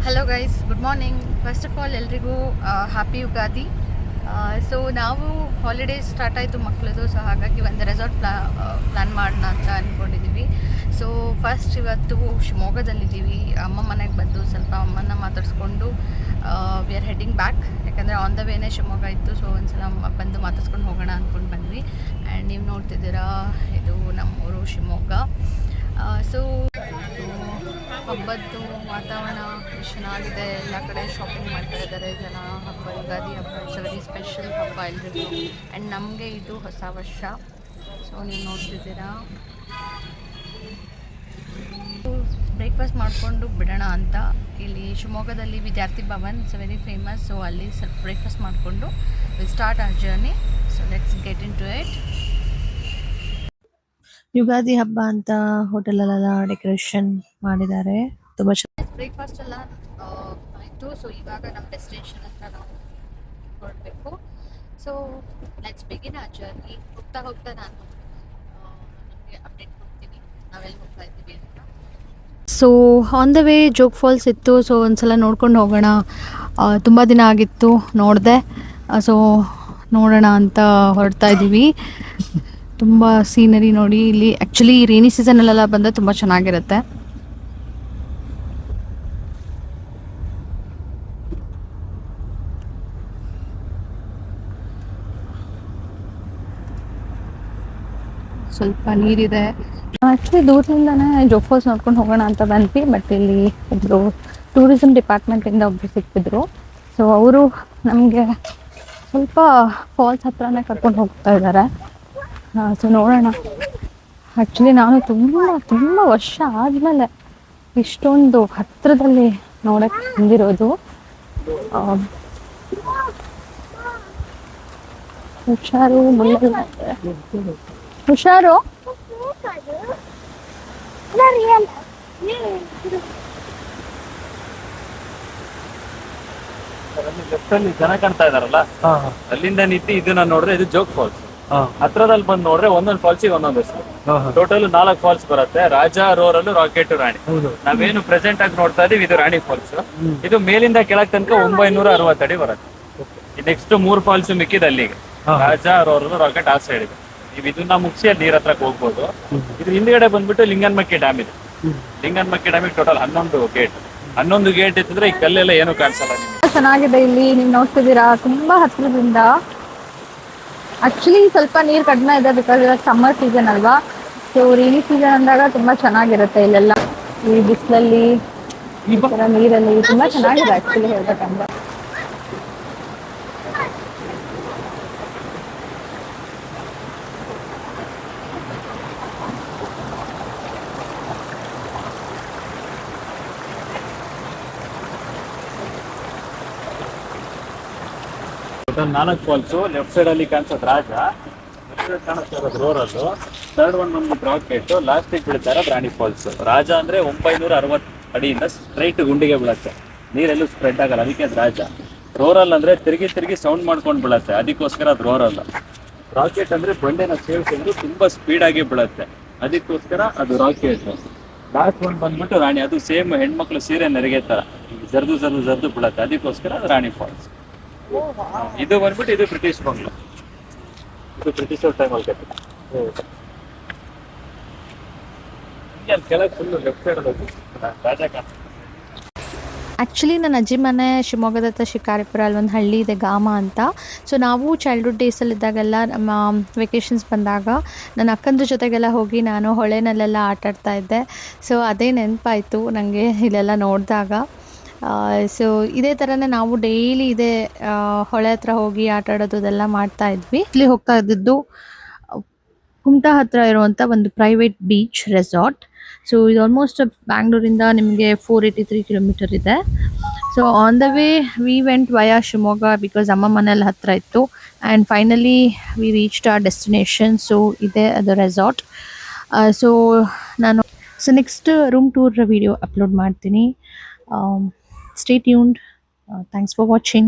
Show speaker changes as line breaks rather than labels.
Hello guys, good morning. First of all ಎಲ್ರಿಗೂ happy Ugadi. So ನಾವು holidays start ಆಯಿತು ಮಕ್ಕಳದು, ಸೊ ಹಾಗಾಗಿ ಒಂದು ರೆಸಾರ್ಟ್ ಪ್ಲ್ಯಾನ್ ಮಾಡೋಣ ಅಂತ ಅಂದ್ಕೊಂಡಿದ್ದೀವಿ. ಸೊ ಫಸ್ಟ್ ಇವತ್ತು ಶಿವಮೊಗ್ಗದಲ್ಲಿದ್ದೀವಿ. ಅಮ್ಮ ಮನೆಗೆ ಬಂದು ಸ್ವಲ್ಪ ಅಮ್ಮನ ಮಾತಾಡಿಸ್ಕೊಂಡು ವಿ ಆರ್ ಹೆಡ್ಡಿಂಗ್ ಬ್ಯಾಕ್. ಯಾಕಂದರೆ ಆನ್ ದ ವೇನೇ ಶಿವಮೊಗ್ಗ ಇತ್ತು, ಸೊ ಒಂದ್ಸಲ ಬಂದು ಮಾತಾಡ್ಸ್ಕೊಂಡು ಹೋಗೋಣ ಅಂದ್ಕೊಂಡು ಬಂದ್ವಿ. ಆ್ಯಂಡ್ ನೀವು ನೋಡ್ತಿದ್ದೀರಾ, ಇದು ನಮ್ಮೂರು ಶಿವಮೊಗ್ಗ. ಸೊ ಹಬ್ಬದ್ದು ವಾತಾವರಣ ಚೆನ್ನಾಗಿದೆ. ಎಲ್ಲ ಕಡೆ ಶಾಪಿಂಗ್ ಮಾಡ್ತಾ ಇದ್ದಾರೆ ಜನ. ಹಬ್ಬ ಯುಗಾದಿ ಹಬ್ಬ ಇಟ್ಸ್ ವೆರಿ ಸ್ಪೆಷಲ್ ಹಬ್ಬ ಎಲ್ರಿಗೂ. ಆ್ಯಂಡ್ ನಮಗೆ ಇದು ಹೊಸ ವರ್ಷ. ಸೊ ನೀವು ನೋಡ್ತಿದ್ದೀರಾ, ಬ್ರೇಕ್ಫಾಸ್ಟ್ ಮಾಡಿಕೊಂಡು ಬಿಡೋಣ ಅಂತ. ಇಲ್ಲಿ ಶಿವಮೊಗ್ಗದಲ್ಲಿ Vidyarthi Bhavan it's very famous. So ಅಲ್ಲಿ ಸ್ವಲ್ಪ ಬ್ರೇಕ್ಫಾಸ್ಟ್ ಮಾಡಿಕೊಂಡು will start our journey. So let's get into it.
Ugadi ಹಬ್ಬ ಅಂತ ಹೋಟೆಲಲ್ಲೆಲ್ಲ ಡೆಕೋರೇಷನ್ ಮಾಡಿದ್ದಾರೆ. ತುಂಬಾ
ಬ್ರೇಕ್ಫಾಸ್ಟ್ ಎಲ್ಲ ಆಯಿತು. ಸೊ ಇವಾಗ ನಮ್ಮ ಡೆಸ್ಟಿನೇಷನ್ ಅಂತ ನಾವು ಹೊರಡಬೇಕು. ಸೊ ಲೆಟ್ಸ್ ಬಿಗಿನ್ ಆ ಜರ್ನಿ. ಹೋಗ್ತಾ ಹೋಗ್ತಾ ನಾನು ನಿಮಗೆ ಅಪ್ಡೇಟ್ ಕೊಡ್ತೀನಿ ನಾವೆಲ್ಲಿ ಹೋಗ್ತಾ ಇದ್ದೀವಿ ಅಂತ.
So on the way Jog Falls ಇತ್ತು. ಸೊ ಒಂದ್ಸಲ ನೋಡ್ಕೊಂಡು ಹೋಗೋಣ. ತುಂಬ ದಿನ ಆಗಿತ್ತು ನೋಡಿದೆ. ಸೊ ನೋಡೋಣ ಅಂತ ಹೊರಡ್ತಾ ಇದ್ದೀವಿ. ತುಂಬ ಸೀನರಿ ನೋಡಿ. ಇಲ್ಲಿ ಆ್ಯಕ್ಚುಲಿ ರೇನಿ ಸೀಸನಲ್ಲೆಲ್ಲ ಬಂದರೆ ತುಂಬ ಚೆನ್ನಾಗಿರುತ್ತೆ. ಸ್ವಲ್ಪ ನೀರಿದೆ. ಆ್ಯಕ್ಚುಲಿ ದೂರದಿಂದನೇ ಜೋಗ್ ಫಾಲ್ಸ್ ನೋಡ್ಕೊಂಡು ಹೋಗೋಣ ಅಂತ ಬಂದ್ವಿ. ಬಟ್ ಇಲ್ಲಿ ಒಬ್ಬರು ಟೂರಿಸಮ್ ಡಿಪಾರ್ಟ್ಮೆಂಟಿಂದ ಒಬ್ಬರು ಸಿಕ್ಕಿದ್ರು. ಸೊ ಅವರು ನಮಗೆ ಸ್ವಲ್ಪ ಫಾಲ್ಸ್ ಹತ್ರನೇ ಕರ್ಕೊಂಡು ಹೋಗ್ತಾ ಇದ್ದಾರೆ. ಸೊ ನೋಡೋಣ. ಆ್ಯಕ್ಚುಲಿ ನಾನು ತುಂಬ ವರ್ಷ ಆದಮೇಲೆ ಇಷ್ಟೊಂದು ಹತ್ತಿರದಲ್ಲಿ ನೋಡಕ್ಕೆ ಬಂದಿರೋದು. ಹುಷಾರು, ಹುಷಾರು.
ಲೆಫ್ಟ್ ಅಲ್ಲಿ ಜನ ಕಾಣ್ತಾ ಇದಾರಲ್ಲ, ಅಲ್ಲಿಂದ ನಿಂತು ಇದನ್ನ ನೋಡಿದ್ರೆ ಇದು ಜೋಗ್ ಫಾಲ್ಸ್. ಹತ್ರದಲ್ಲಿ ಬಂದು ನೋಡ್ರೆ ಒಂದೊಂದು ಫಾಲ್ಸಿಗೆ ಒಂದೊಂದು ಹೆಸರು. ಟೋಟಲ್ 4 ಫಾಲ್ಸ್ ಬರುತ್ತೆ. ರಾಜ, ರೋರಲ್, ರಾಕೆಟ್, ರಾಣಿ. ನಾವೇನು ಪ್ರೆಸೆಂಟ್ ಆಗಿ ನೋಡ್ತಾ ಇದೀವಿ ಇದು ರಾಣಿ ಫಾಲ್ಸ್. ಇದು ಮೇಲಿಂದ ಕೆಳಗ್ ತನಕ 960 ಅಡಿ ಬರುತ್ತೆ. ನೆಕ್ಸ್ಟ್ 3 ಫಾಲ್ಸ್ ಮಿಕ್ಕಿದ ಅಲ್ಲಿಗೆ. ರಾಜ, ರೋರಲ್, ರಾಕೆಟ್ ಆ ಸೈಡ್ ಇದೆ. ನೀವು ಇದನ್ನ ಮುಗಿಸಿ ಅಲ್ಲಿ ನೀರ್ ಹತ್ರಕ್ಕೆ ಹೋಗ್ಬೋದು. ಇದ್ರ ಹಿಂದ್ಗಡೆ ಬಂದ್ಬಿಟ್ಟು ಲಿಂಗನಮಕ್ಕಿ ಡ್ಯಾಮ್ ಇದೆ. ಲಿಂಗನಮಕ್ಕಿ ಡ್ಯಾಮಿಗೆ ಟೋಟಲ್ 11 ಗೇಟ್ ಇತ್ತಿದ್ರೆ ಈ ಕಲ್ಲೆಲ್ಲ ಏನು ಕಾಣಿಸಲ್ಲ ನಿಮ್ಗೆ.
ಚೆನ್ನಾಗಿದೆ. ಇಲ್ಲಿ ನೀವು ನೋಡ್ತಿದ್ದೀರಾ, ತುಂಬಾ ಹತ್ತಿರದಿಂದ. ಆಕ್ಚುಲಿ ಸ್ವಲ್ಪ ನೀರು ಕಡಿಮೆ ಇದೆ, ಬಿಕಾಸ್ ಇವಾಗ ಸಮ್ಮರ್ ಸೀಸನ್ ಅಲ್ವಾ. ಸೊ ರೈನಿ ಸೀಸನ್ ಅಂದಾಗ ತುಂಬಾ ಚೆನ್ನಾಗಿರುತ್ತೆ ಇಲ್ಲೆಲ್ಲ. ಈ ಬಿಸಿಲಲ್ಲಿ ಈ ತರ ನೀರಲ್ಲಿ ತುಂಬಾ ಚೆನ್ನಾಗಿದೆ ಆಕ್ಚುಲಿ ಹೇಳ್ಬೇಕಂದ್ರೆ.
Total 4 falls. ಲೆಫ್ಟ್ ಸೈಡ್ ಅಲ್ಲಿ ಕಾಣಿಸೋದು ರಾಜ, ಲೆಫ್ಟ್ ಸೈಡ್ ಕಾಣಿಸ್ತಾ ಇರೋದು ರೋರಲ್, ಥರ್ಡ್ ಒನ್ ಬಂದ್ಬಿಟ್ಟು ರಾಕೆಟ್, ಲಾಸ್ಟಿಗೆ ಬೀಳ್ತಾ ಇರೋದು ರಾಣಿ ಫಾಲ್ಸ್. ರಾಜ ಅಂದ್ರೆ 960 ಅಡಿಯಿಂದ ಸ್ಟ್ರೈಟ್ ಗುಂಡಿಗೆ ಬೀಳುತ್ತೆ, ನೀರೆಲ್ಲೂ ಸ್ಪ್ರೆಡ್ ಆಗಲ್ಲ, ಅದಕ್ಕೆ ಅದು ರಾಜ. ರೋರಲ್ ಅಂದ್ರೆ ತಿರುಗಿ ಸೌಂಡ್ ಮಾಡ್ಕೊಂಡು ಬೀಳುತ್ತೆ, ಅದಕ್ಕೋಸ್ಕರ ಅದು ರೋರಲ್. ರಾಕೆಟ್ ಅಂದ್ರೆ ಬಂಡೆನ ಸೇರಿಸಿದ್ರು ತುಂಬಾ ಸ್ಪೀಡ್ ಆಗಿ ಬೀಳುತ್ತೆ, ಅದಕ್ಕೋಸ್ಕರ ಅದು ರಾಕೆಟ್. ಲಾಸ್ಟ್ ಒನ್ ಬಂದ್ಬಿಟ್ಟು ರಾಣಿ, ಅದು ಸೇಮ್ ಹೆಣ್ಮಕ್ಳು ಸೀರೆ ನೆರಿಗೆ ತರ ಜರ್ದು ಬೀಳುತ್ತೆ, ಅದಕ್ಕೋಸ್ಕರ ಅದು ರಾಣಿ ಫಾಲ್ಸ್. ಇದು ಬಂದ್ಬಿಟ್ಟು ಇದು ಬ್ರಿಟಿಷ್ ಬಂಗ್ಲಾ. ಇದು ಬ್ರಿಟಿಷ್ ಟೈಮಲ್ಲಿ ಕಟ್ಟಿದ್ದು. ಕೆಳಗೆ ಫುಲ್ ಲೆಫ್ಟ್ ಸೈಡ್ ರಾಜ ಕಾಣ್ತದೆ.
ಆ್ಯಕ್ಚುಲಿ ನನ್ನ ಅಜ್ಜಿ ಮನೆ ಶಿವಮೊಗ್ಗದ ಹತ್ರ ಶಿಕಾರಿಪುರ, ಅಲ್ಲಿ ಒಂದು ಹಳ್ಳಿ ಇದೆ ಗಾಮ ಅಂತ. ಸೊ ನಾವು ಚೈಲ್ಡ್ಹುಡ್ ಡೇಸಲ್ಲಿದ್ದಾಗೆಲ್ಲ ನಮ್ಮ ವೆಕೇಷನ್ಸ್ ಬಂದಾಗ ನನ್ನ ಅಕ್ಕಂದ್ರ ಜೊತೆಗೆಲ್ಲ ಹೋಗಿ ನಾನು ಹೊಳೆನಲ್ಲೆಲ್ಲ ಆಟಾಡ್ತಾ ಇದ್ದೆ. ಸೊ ಅದೇ ನೆನಪಾಯಿತು ನನಗೆ ಇಲ್ಲೆಲ್ಲ ನೋಡಿದಾಗ. ಸೊ ಇದೇ ಥರನೇ ನಾವು ಡೈಲಿ ಇದೇ ಹೊಳೆ ಹತ್ರ ಹೋಗಿ ಆಟಾಡೋದು ಅದೆಲ್ಲ ಮಾಡ್ತಾ ಇದ್ವಿ. ಇಲ್ಲಿ ಹೋಗ್ತಾ ಇದ್ದಿದ್ದು ಕುಮಟಾ ಹತ್ರ ಇರುವಂಥ ಒಂದು ಪ್ರೈವೇಟ್ ಬೀಚ್ ರೆಸಾರ್ಟ್. ಸೊ ಇದು ಆಲ್ಮೋಸ್ಟ್ ಬ್ಯಾಂಗ್ಳೂರಿಂದ ನಿಮಗೆ 483 ಕಿಲೋಮೀಟರ್ ಇದೆ. So on the way we went via Shivamogga, because ಅಮ್ಮ ಮನೇಲಿ ಹತ್ರ ಇತ್ತು. And finally we reached our destination. So ಇದೆ ಅದು resort. So next room tour video upload ಮಾಡ್ತೀನಿ. Stay tuned. Thanks for watching.